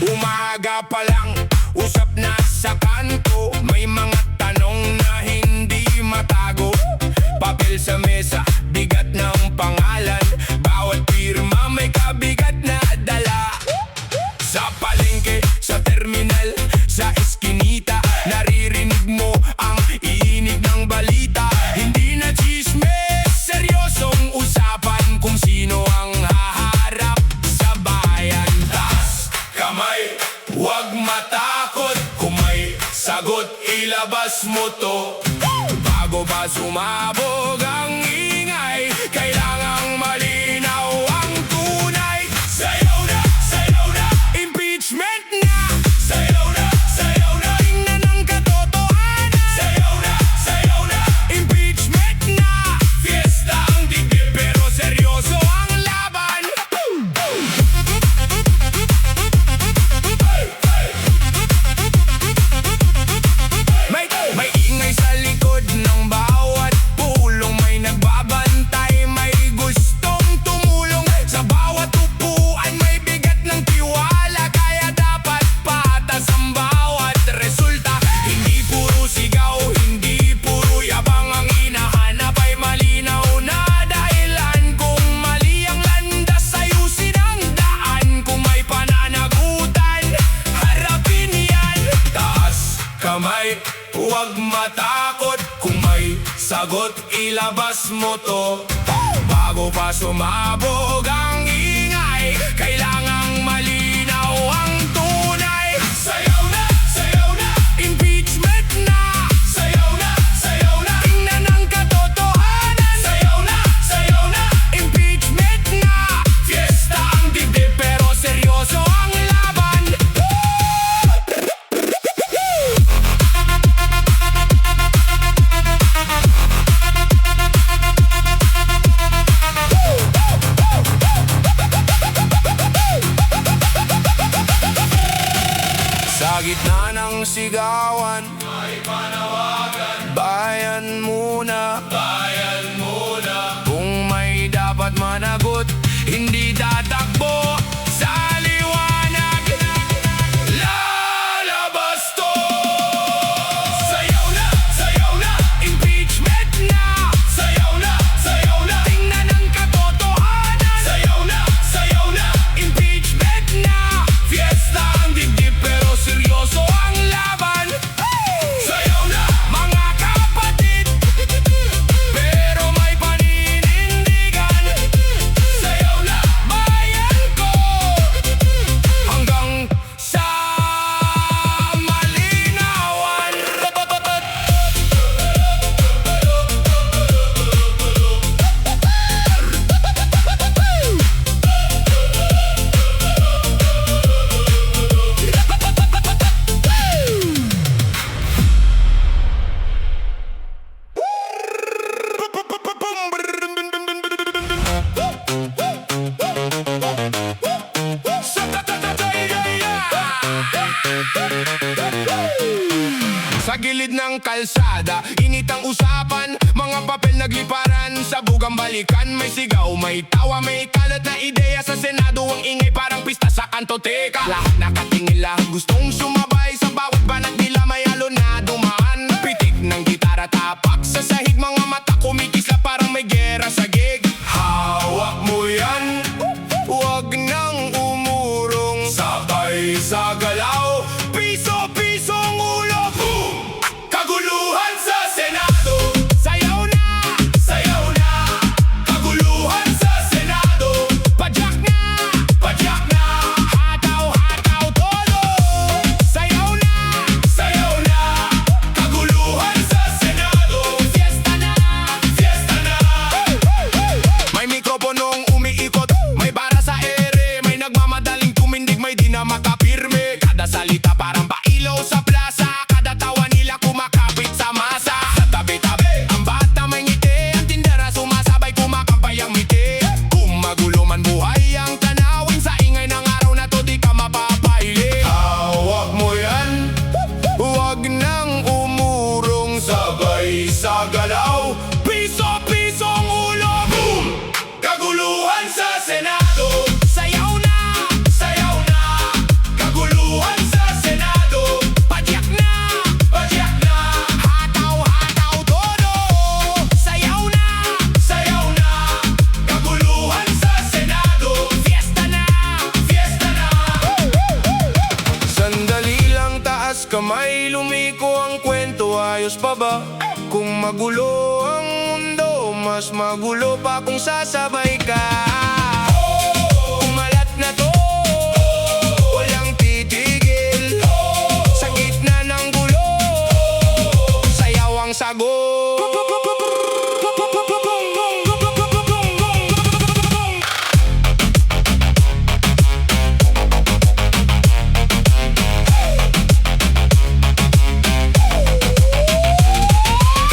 Umaga pa lang, usap na sa kanto. May mga tanong na hindi matago. Papel sa mesa, bigat ng pangalan. Bawat pirma may kabigat na dala. Sa palengke, sa terminal, sa eskinita, naririnig mo ang iinig ng balita. Hindi na chismes, seryosong usapan kung sino ang haharap sa bayan. Taas kamay, huwag matakot. Kung may sagot, ilabas mo to. Bago pa sumabog ang ingay, kailangang malinaw ang tunay. Sayaw na, impeachment na. Sayaw na, tingnan ang katotohanan. Sayaw na, impeachment na. Fiesta ang dibdib pero seryoso ang laban. May ingay sa likod ng bawat pulong. May nagbabantay, may gustong tumulong. Sa bawat upuan may bigat ng tiwala. Kaya dapat patas ang bawat resulta. Hindi puro sigaw, hindi puro yabang. Ang hinahanap ay malinaw na dahilan. Kung mali ang landas, ayusin ang daan. Kung may pananagutan, harapin yan. Taas kamay, huwag matakot. Kung may sagot, ilabas mo to. Bago pa sumabog ang ingay, kailangang malinaw ang tunay. Sayaw na, impeachment na. Sayaw na, tingnan ang katotohanan. Sayaw na, impeachment na. Fiesta ang dibdib pero seryoso ang laban. Sa gitna ng sigawan, may panawagan. Bayan muna. Kung may dapat managot, hindi tatakbo. Sa liwanag, lalabas to. Sayaw na, impeachment na. Sayaw na, tingnan ang katotohanan. Sayaw na, impeachment na. Fiesta ang dibdib pero seryoso ang laban. Sayaw na, mga kapatid, pero may paninindigan. Sayaw na, bayan ko, hanggang sa malinawan. Sa gilid ng kalsada, init ang usapan. Mga papel nagliparan, sabog ang balikan. May sigaw, may tawa, may kalat na ideya. Sa Senado ang ingay parang pista sa kantoteka. Lahat nakatingin lang, gustong sumabay. Sa bawat banat nila may halo na dumaan. Pitik ng gitara, tapak sa sahig. Mga mata kumikisla parang may gera sa gig. Hawak mo yan, huwag nang umurong. Sabay sa galaw, piso-pisong ulo. Boom! Kaguluhan sa Senado. Sayaw na, kaguluhan sa Senado. Padyak na, hataw-hataw todo. Maghugas kamay, lumiko ang kwento, ayos pa ba? Kung magulo ang mundo, mas magulo pa kung sasabay ka. Kumalat na to, walang titigil. Sa gitna ng gulo, sayaw ang sagot.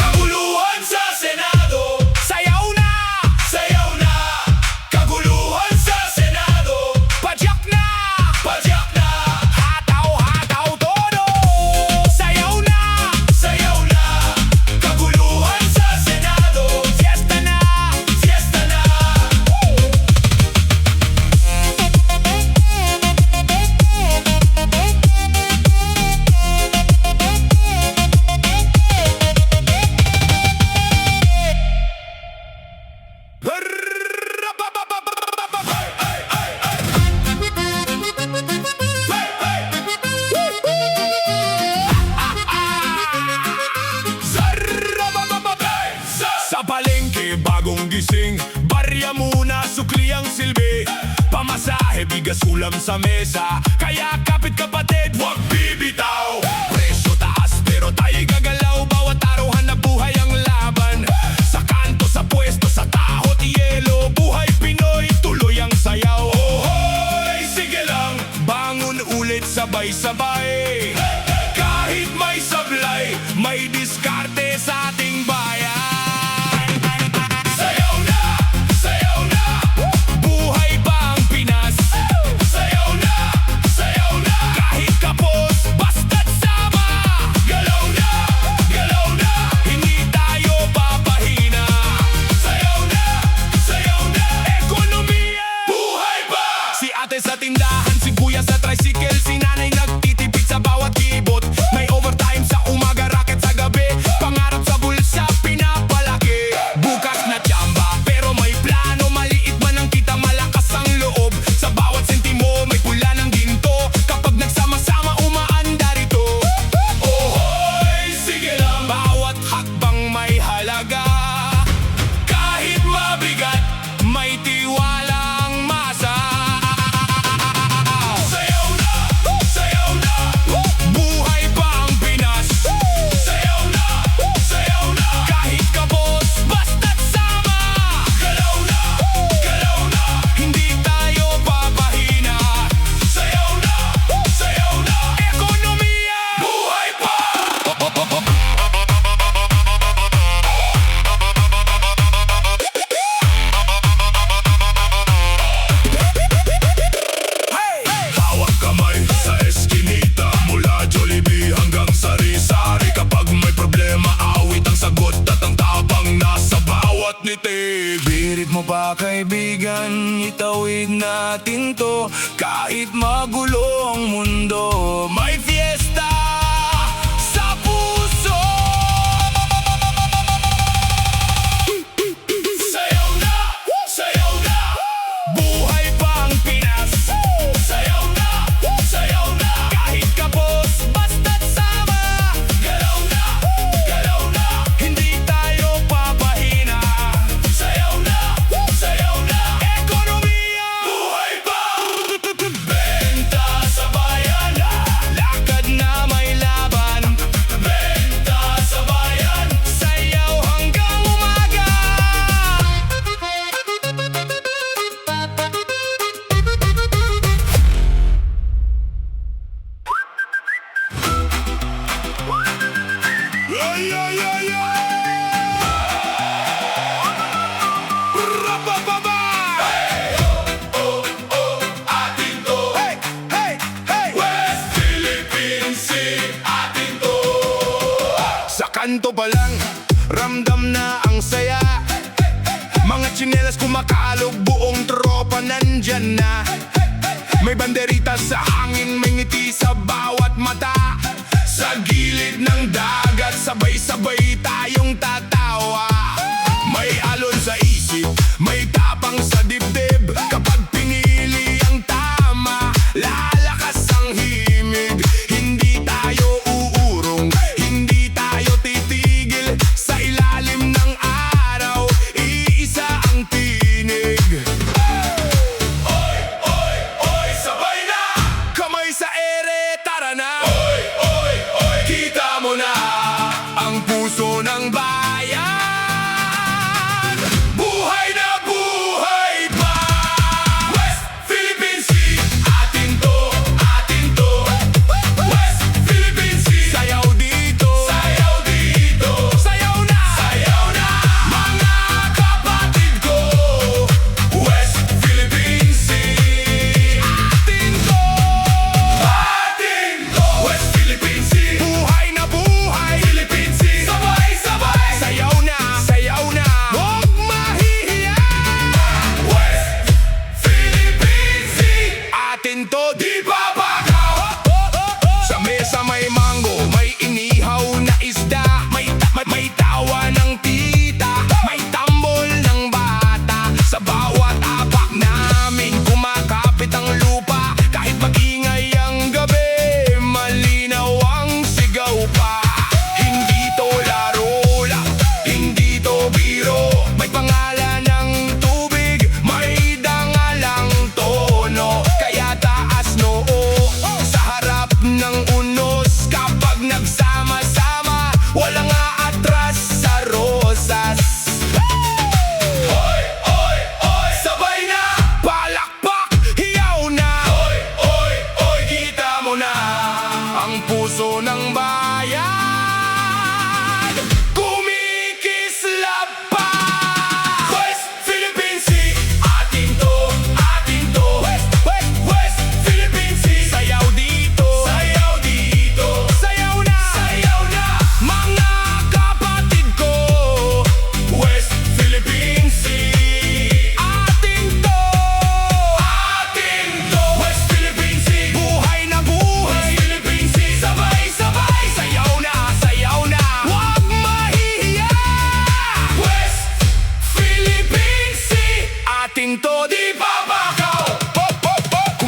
Kaguluhan sa Senado, sayaw na! Sayaw na! Kaguluhan sa Senado, padyak na! Padyak na! Hataw, hataw, todo! Sayaw na! Sayaw na! Kaguluhan sa Senado, fiesta na! Fiesta na! Sa palengke, bagong gising, barya muna, sukli ang silbi. Pamasahe, bigas, ulam sa mesa, kaya kapit kapatid, wag bibitaw. Presyo taas, pero tayo'y gagalaw, bawat araw hanap buhay ang laban. Sa kanto, sa pwesto, sa tahot, yelo, buhay Pinoy, tuloy ang sayaw. Ohoy, sige lang, bangon ulit sabay-sabay. Kahit may sablay, may diskarte sa ating bayan. Sayaw na! Sayaw na! Buhay pa ang Pinas. Sayaw na! Sayaw na! Kahit kapos, basta't sama. Galaw na! Galaw na! Hindi tayo papahina. Sayaw na! Sayaw na! Ekonomiya! Buhay pa! Si ate sa tindahan, si kuya sa tricycle, si nanay nagtitipid sa bawat kibot. May overtime sa umaga, racket sa gabi, pangarap sa bulsa, pinapalaki. Bukas na tiyamba, pero may plano, maliit man ang kita, malakas ang loob. Sa bawat sentimo, may pula ng ginto, kapag nagsama-sama, umaanda rito. Ohoy, sige lang, bawat hakbang may halaga. Kahit mabigat, may tiwala ang masa. Sayaw na! Sayaw na! Buhay pa ang Pinas. Sayaw na! Sayaw na! Kahit kapos, basta't sama. Galaw na! Galaw na! Hindi tayo papahina. Sayaw na! Sayaw na! Ekonomiya! Buhay pa! Hawak kamay sa eskinita, mula Jollibee hanggang sari-sari. Kapag may problema, awit ang sagot at ang tabang nasa bawat nitig. Birit mo pa kaibigan, itawid natin to. Kahit magulo ang mundo, may fiesta sa puso. Sayaw na! Sayaw na! Buhay pa ang Pinas. Sayaw na! Sayaw na! Kahit kapos, basta't sama. Galaw na! Galaw na! Hindi tayo papahina. Sayaw na! Sayaw na! Ekonomiya! Buhay pa! Benta sa bayan, lakad na may laban. Benta sa bayan, sayaw hanggang umaga. Ay, ay, ay, ay! Rapapaba! Hey! Oh, oh, oh, atin to! Hey! Hey! Hey! West Philippine Sea, atin to! Sa kanto pa lang, ramdam na ang saya. Mga tsinelas kumakaalog, buong tropa nandyan na. May banderita sa hangin, may ngiti sa bawat mata. Sa gilid ng dagat, sabay-sabay tayong tatawa. May alon sa isip, may tapang sa dibdib. Kapag pinili ang tama, lalakas ang himig. Hindi tayo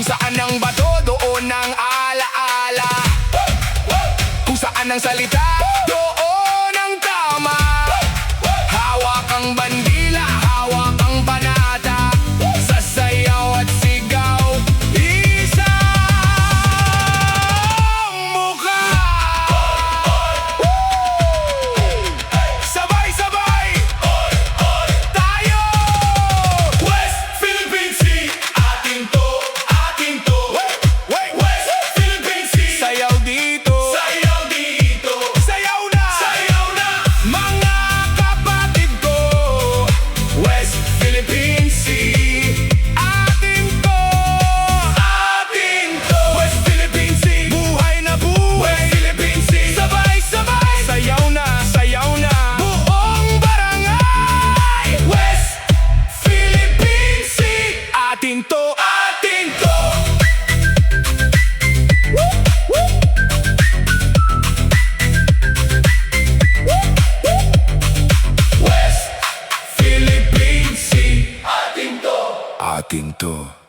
saan ang bato, doon ang alaala. Kung saan ang salita, doon ang tama. Hawak ang bandila, hawak ang panata. Sa sayaw at sigaw, isang mukha. Sabay-sabay tayo. West Philippine Sea, atin to, atin to. West Philippine Sea, sayaw dito, sayaw dito. Sayaw na, mga kapatid ko. West Philippine Sea, atin to, atin to. West Philippine Sea, buhay na buhay. West Philippine Sea, sabay-sabay sayaw na buong barangay. West Philippine Sea, atin to, atin to. West Philippine Sea, atin to, atin to.